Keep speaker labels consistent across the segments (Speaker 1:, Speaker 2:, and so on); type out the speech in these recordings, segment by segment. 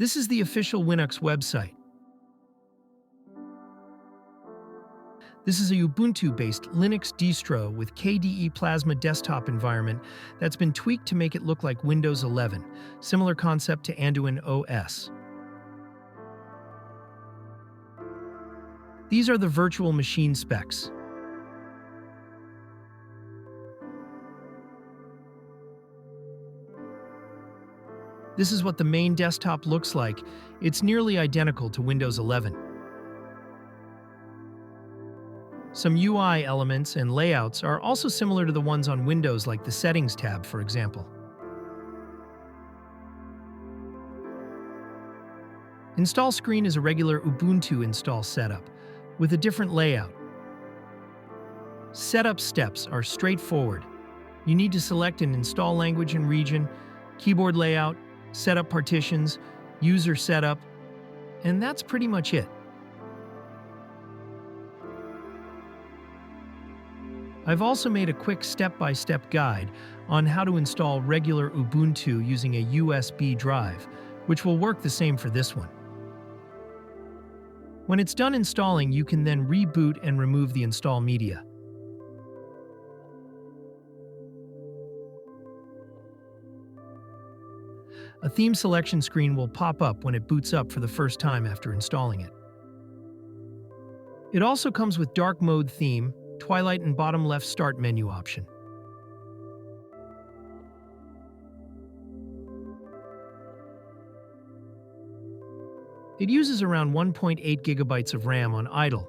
Speaker 1: This is the official Winux website. This is a Ubuntu-based Linux distro with KDE Plasma desktop environment that's been tweaked to make it look like Windows 11, similar concept to Anduin OS. These are the virtual machine specs. This is what the main desktop looks like. It's nearly identical to Windows 11. Some UI elements and layouts are also similar to the ones on Windows, like the Settings tab, for example. Install screen is a regular Ubuntu install setup, with a different layout. Setup steps are straightforward. You need to select an install language and region, keyboard layout, setup partitions, user setup, and that's pretty much it. I've also made a quick step-by-step guide on how to install regular Ubuntu using a USB drive, which will work the same for this one. When it's done installing, you can then reboot and remove the install media. A theme selection screen will pop up when it boots up for the first time after installing it. It also comes with dark mode theme, Twilight, and bottom left start menu option. It uses around 1.8 gigabytes of RAM on idle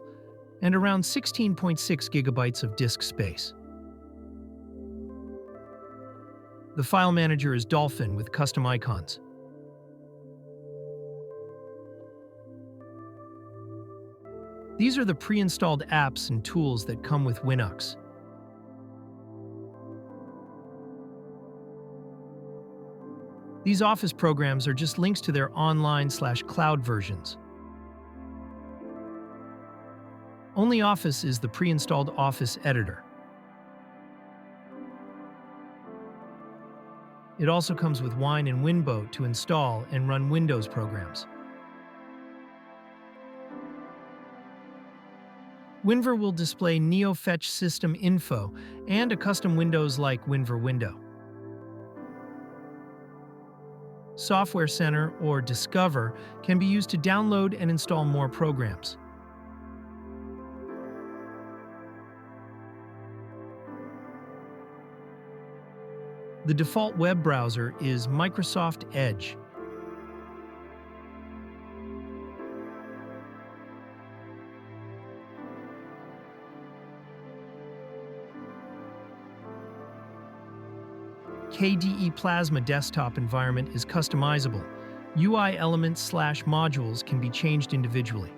Speaker 1: and around 16.6 gigabytes of disk space. The file manager is Dolphin with custom icons. These are the pre-installed apps and tools that come with Winux. These Office programs are just links to their online/cloud versions. Only Office is the pre-installed Office editor. It also comes with Wine and Winboat to install and run Windows programs. Winver will display NeoFetch system info and a custom Windows-like Winver window. Software Center or Discover can be used to download and install more programs. The default web browser is Microsoft Edge. KDE Plasma desktop environment is customizable. UI elements/modules can be changed individually.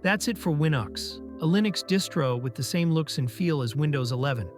Speaker 1: That's it for Winux, a Linux distro with the same looks and feel as Windows 11.